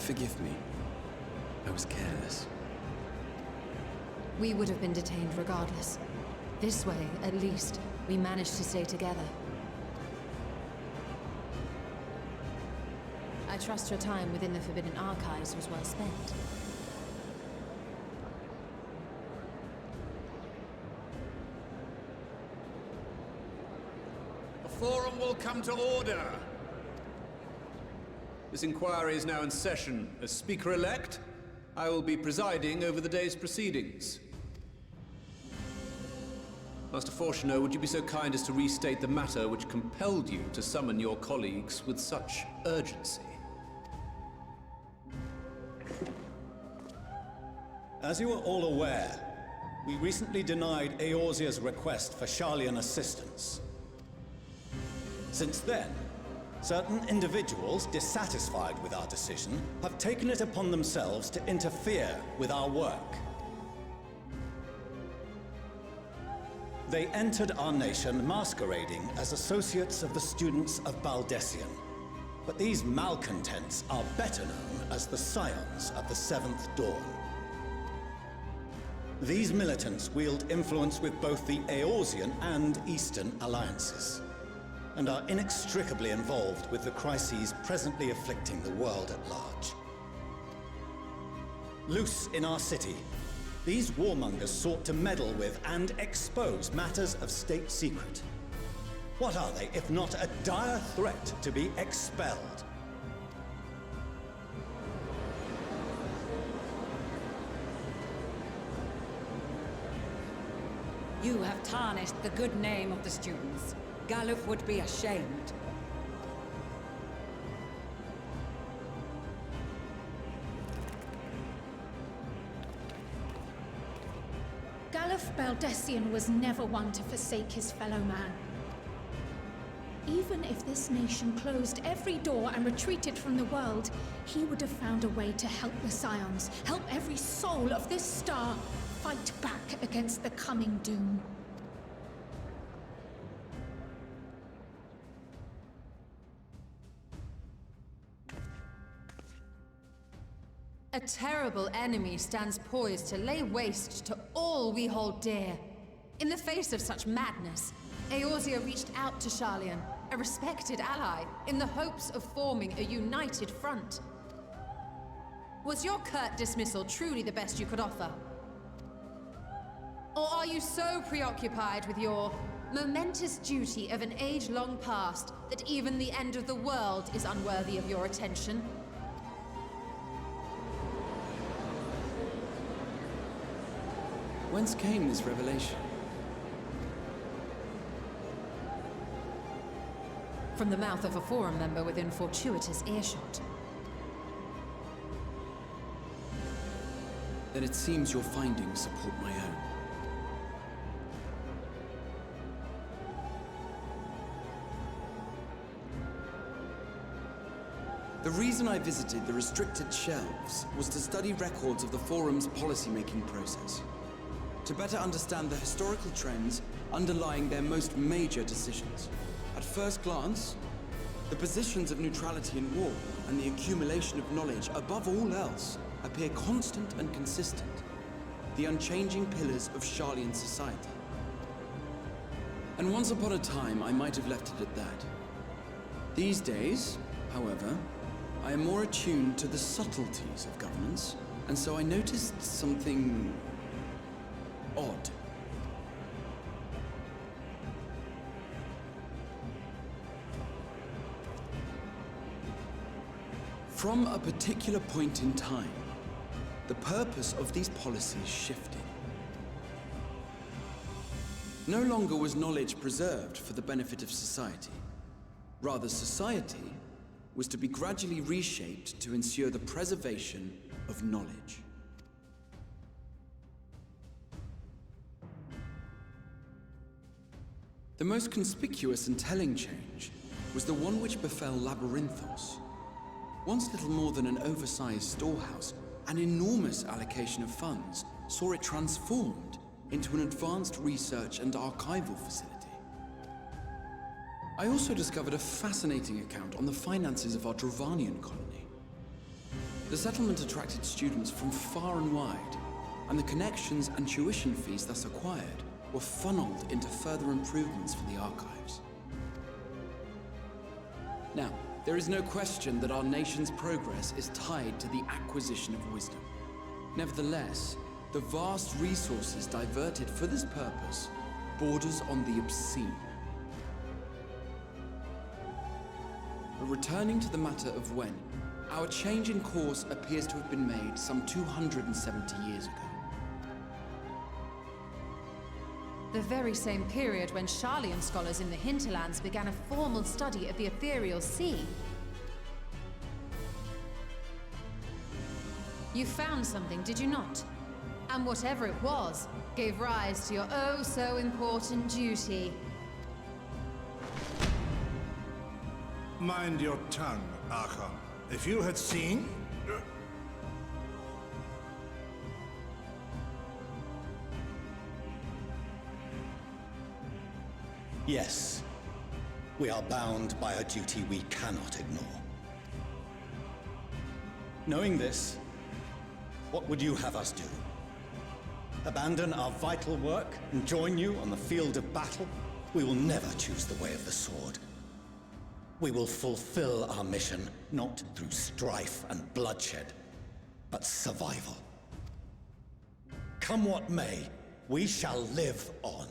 Forgive me. I was careless. We would have been detained regardless. This way, at least, we managed to stay together. I trust your time within the Forbidden Archives was well spent. The forum will come to order. This inquiry is now in session. As Speaker-elect, I will be presiding over the day's proceedings. Master Fortuner, would you be so kind as to restate the matter which compelled you to summon your colleagues with such urgency? As you are all aware, we recently denied Eorzea's request for Sharlayan assistance. Since then, certain individuals dissatisfied with our decision have taken it upon themselves to interfere with our work. They entered our nation masquerading as associates of the students of Baldessian. But these malcontents are better known as the Scions of the Seventh Dawn. These militants wield influence with both the Eorzean and Eastern alliances, and are inextricably involved with the crises presently afflicting the world at large. Loose in our city, these warmongers sought to meddle with and expose matters of state secret. What are they, if not a dire threat to be expelled? You have tarnished the good name of the students. Galuf would be ashamed. Galuf Baldessian was never one to forsake his fellow man. Even if this nation closed every door and retreated from the world, he would have found a way to help the Scions, help every soul of this star fight back against the coming doom. A terrible enemy stands poised to lay waste to all we hold dear. In the face of such madness, Eorzea reached out to Sharlayan, a respected ally, in the hopes of forming a united front. Was your curt dismissal truly the best you could offer? Or are you so preoccupied with your momentous duty of an age long past that even the end of the world is unworthy of your attention? Whence came this revelation? From the mouth of a forum member within fortuitous earshot. Then it seems your findings support my own. The reason I visited the restricted shelves was to study records of the forum's policymaking process, to better understand the historical trends underlying their most major decisions. At first glance, the positions of neutrality in war and the accumulation of knowledge above all else appear constant and consistent, the unchanging pillars of Sharlayan society. And once upon a time, I might have left it at that. These days, however, I am more attuned to the subtleties of governance, and so I noticed something odd. From a particular point in time, the purpose of these policies shifted. No longer was knowledge preserved for the benefit of society. Rather, society was to be gradually reshaped to ensure the preservation of knowledge. The most conspicuous and telling change was the one which befell Labyrinthos. Once little more than an oversized storehouse, an enormous allocation of funds saw it transformed into an advanced research and archival facility. I also discovered a fascinating account on the finances of our Dravanian colony. The settlement attracted students from far and wide, and the connections and tuition fees thus acquired were funneled into further improvements for the archives. Now, there is no question that our nation's progress is tied to the acquisition of wisdom. Nevertheless, the vast resources diverted for this purpose borders on the obscene. But returning to the matter of when, our change in course appears to have been made some 270 years ago. The very same period when Sharlayan scholars in the hinterlands began a formal study of the ethereal sea. You found something, did you not? And whatever it was, gave rise to your oh-so-important duty. Mind your tongue, Archon. If you had seen... Yes. We are bound by a duty we cannot ignore. Knowing this, what would you have us do? Abandon our vital work and join you on the field of battle? We will never choose the way of the sword. We will fulfill our mission, not through strife and bloodshed, but survival. Come what may, we shall live on.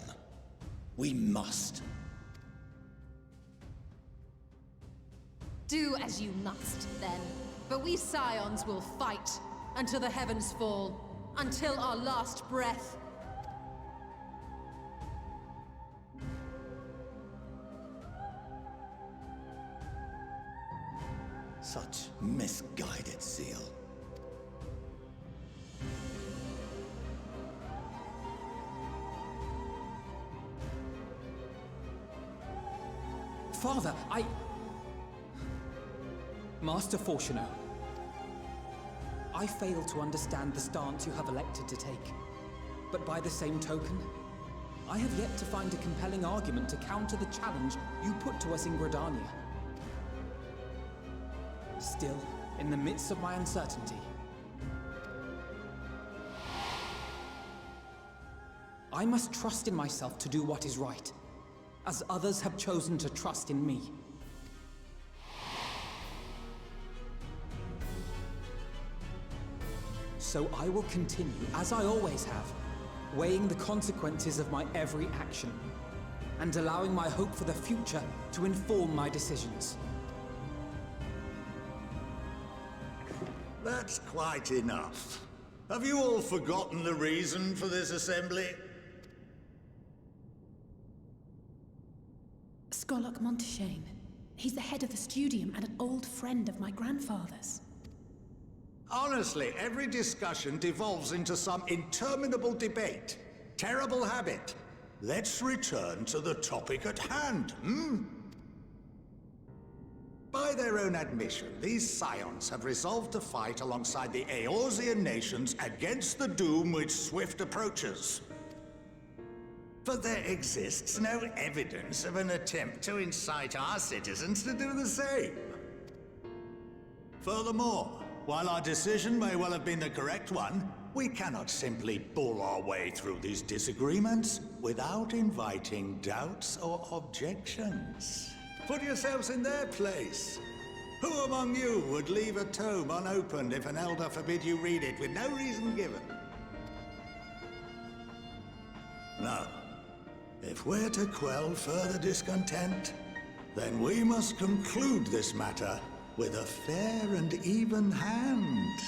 We must. Do as you must, then. But we Scions will fight until the heavens fall, until our last breath. Such misguided zeal. Father, Master Fortuno, I fail to understand the stance you have elected to take. But by the same token, I have yet to find a compelling argument to counter the challenge you put to us in Gridania. Still, in the midst of my uncertainty, I must trust in myself to do what is right, as others have chosen to trust in me. So I will continue, as I always have, weighing the consequences of my every action, and allowing my hope for the future to inform my decisions. That's quite enough. Have you all forgotten the reason for this assembly? Skolok Monteshane. He's the head of the Studium and an old friend of my grandfather's. Honestly, every discussion devolves into some interminable debate. Terrible habit. Let's return to the topic at hand, By their own admission, these Scions have resolved to fight alongside the Eorzean nations against the doom which swift approaches. But there exists no evidence of an attempt to incite our citizens to do the same. Furthermore, while our decision may well have been the correct one, we cannot simply bull our way through these disagreements without inviting doubts or objections. Put yourselves in their place. Who among you would leave a tome unopened if an elder forbid you read it with no reason given? Now, if we're to quell further discontent, then we must conclude this matter with a fair and even hand.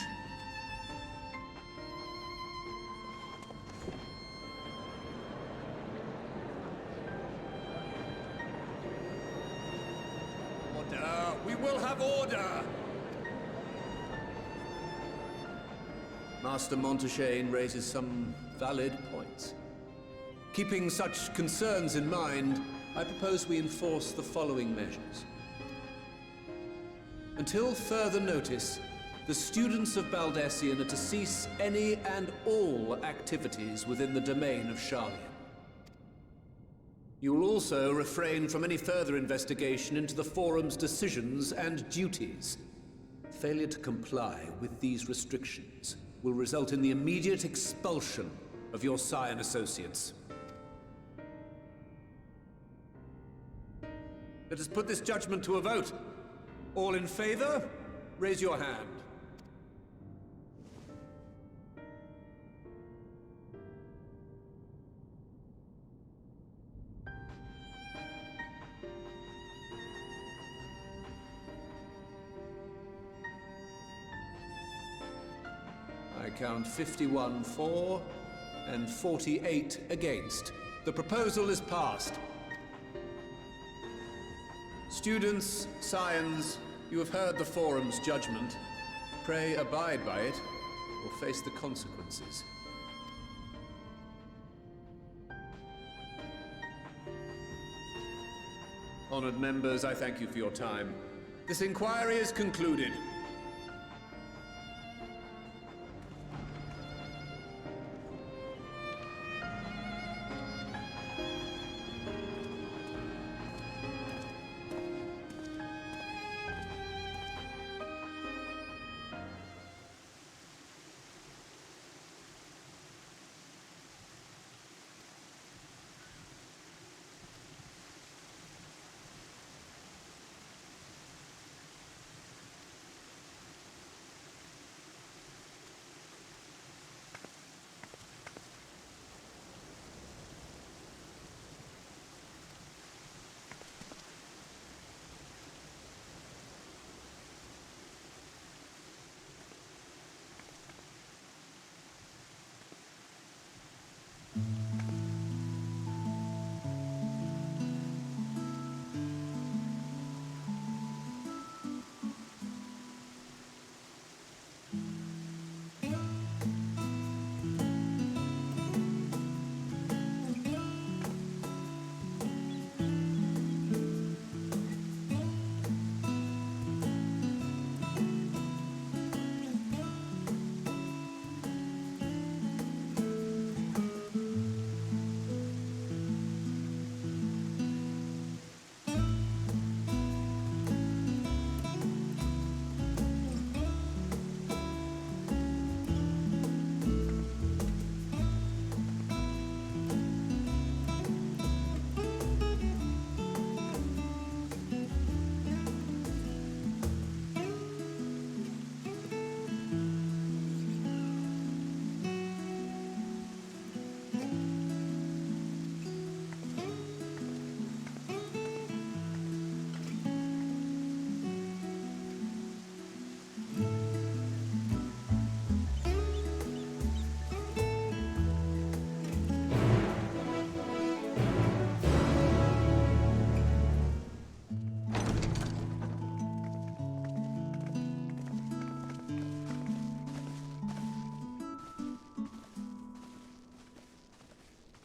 Order! We will have order! Master Monteshane raises some valid points. Keeping such concerns in mind, I propose we enforce the following measures. Until further notice, the students of Baldessian are to cease any and all activities within the domain of Sharlayan. You will also refrain from any further investigation into the Forum's decisions and duties. failure to comply with these restrictions will result in the immediate expulsion of your Scion associates. Let us put this judgment to a vote. All in favor, raise your hand. I count 51 for and 48 against. The proposal is passed. Students, Scions, you have heard the Forum's judgment. Pray abide by it, or face the consequences. Honored members, I thank you for your time. This inquiry is concluded.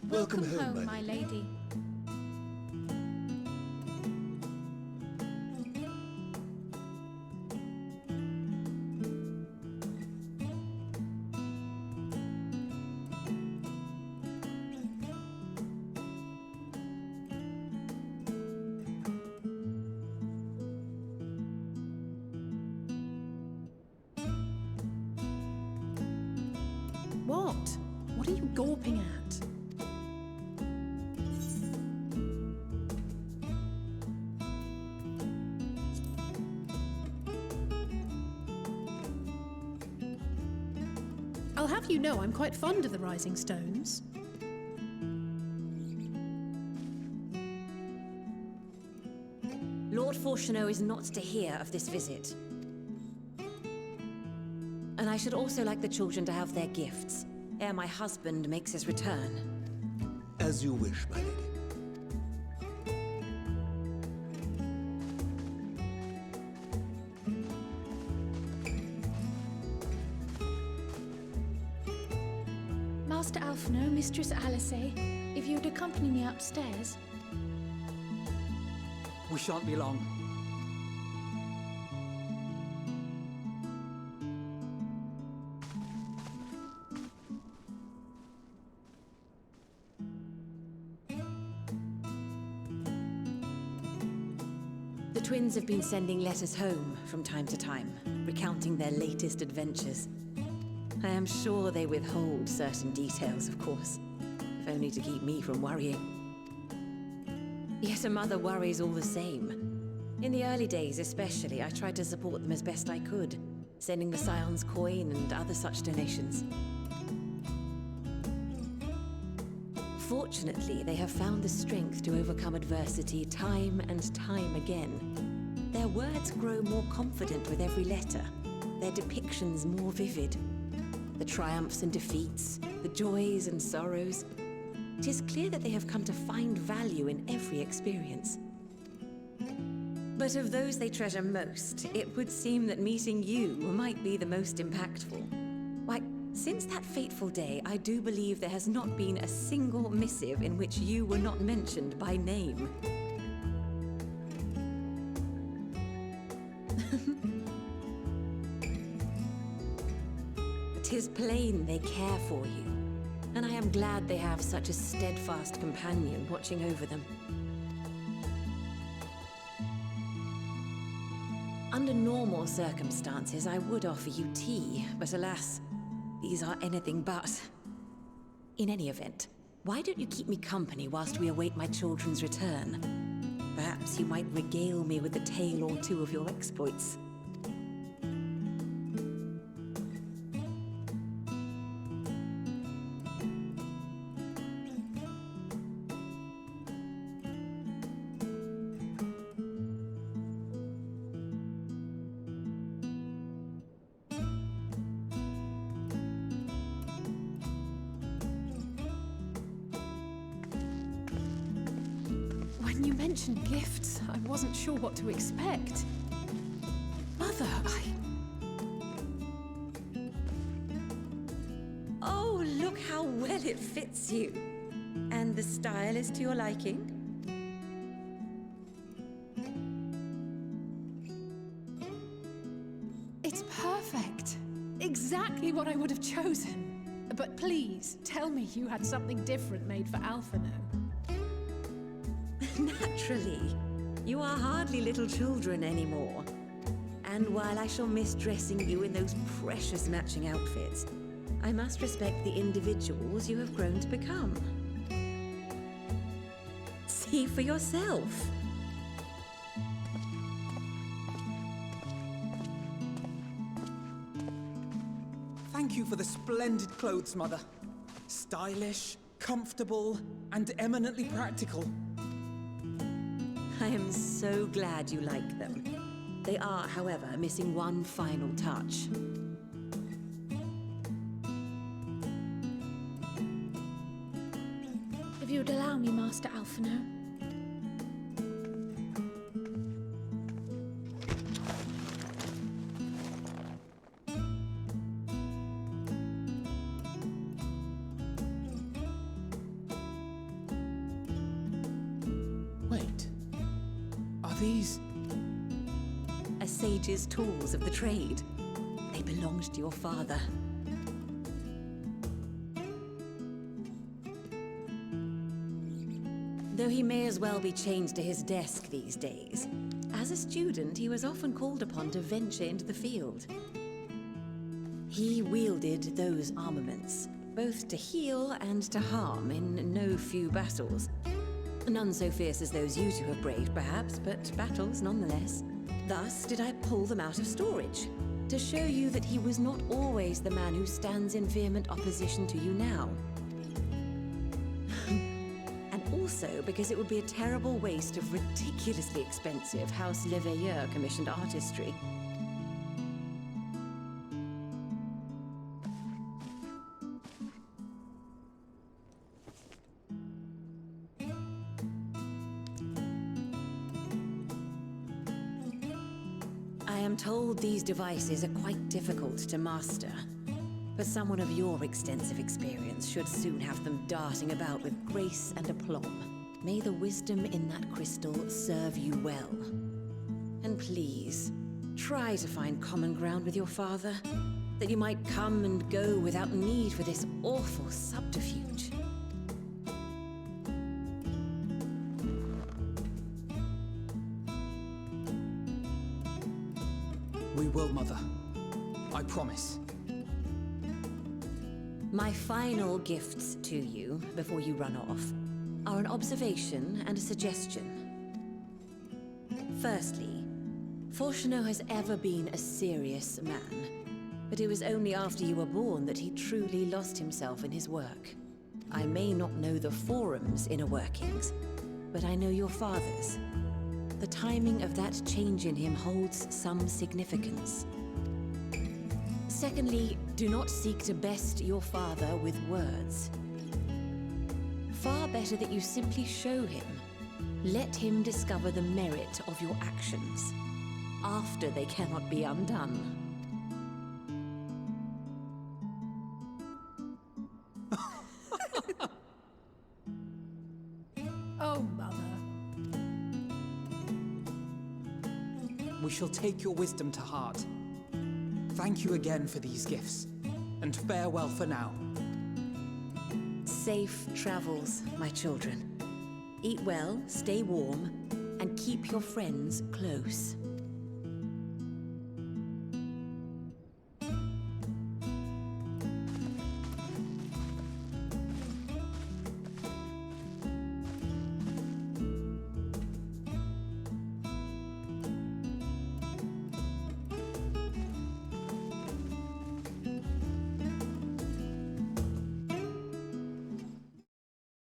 Welcome home, my lady. What? What are you gawping at? I'll have you know I'm quite fond of the Rising Stones. Lord Fortuneau is not to hear of this visit. And I should also like the children to have their gifts, ere my husband makes his return. As you wish, my lady. Master Alphino, Mistress Alice, if you'd accompany me upstairs. We shan't be long. The twins have been sending letters home from time to time, recounting their latest adventures. I am sure they withhold certain details, of course, if only to keep me from worrying. Yet a mother worries all the same. In the early days especially, I tried to support them as best I could, sending the Scion's coin and other such donations. Fortunately, they have found the strength to overcome adversity time and time again. Their words grow more confident with every letter, their depictions more vivid. The triumphs and defeats, the joys and sorrows. It is clear that they have come to find value in every experience. But of those they treasure most, it would seem that meeting you might be the most impactful. Why, since that fateful day, I do believe there has not been a single missive in which you were not mentioned by name. Tis plain they care for you, and I am glad they have such a steadfast companion watching over them. Under normal circumstances, I would offer you tea, but alas, these are anything but. In any event, why don't you keep me company whilst we await my children's return? Perhaps you might regale me with a tale or two of your exploits. When you mentioned gifts, I wasn't sure what to expect. Mother, Oh, look how well it fits you. And the style is to your liking? It's perfect. Exactly what I would have chosen. But please, tell me you had something different made for Alphino. Naturally. You are hardly little children anymore. And while I shall miss dressing you in those precious matching outfits, I must respect the individuals you have grown to become. See for yourself. Thank you for the splendid clothes, Mother. Stylish, comfortable, and eminently practical. I am so glad you like them. They are, however, missing one final touch. If you would allow me, Master Alphino. Wait. Are these... A sage's tools of the trade. They belonged to your father. Though he may as well be chained to his desk these days, as a student he was often called upon to venture into the field. He wielded those armaments, both to heal and to harm in no few battles. None so fierce as those you two have braved, perhaps, but battles nonetheless. Thus did I pull them out of storage, to show you that he was not always the man who stands in vehement opposition to you now. And also because it would be a terrible waste of ridiculously expensive House Leveilleur commissioned artistry. I am told these devices are quite difficult to master, but someone of your extensive experience should soon have them darting about with grace and aplomb. May the wisdom in that crystal serve you well. And please, try to find common ground with your father, that you might come and go without need for this awful subterfuge. We will, Mother. I promise. My final gifts to you, before you run off, are an observation and a suggestion. Firstly, Fortuno has ever been a serious man, but it was only after you were born that he truly lost himself in his work. I may not know the Forum's inner workings, but I know your father's. The timing of that change in him holds some significance. Secondly, do not seek to best your father with words. Far better that you simply show him. Let him discover the merit of your actions, after they cannot be undone. Oh, Mother. We shall take your wisdom to heart. Thank you again for these gifts, and farewell for now. Safe travels, my children. Eat well, stay warm, and keep your friends close.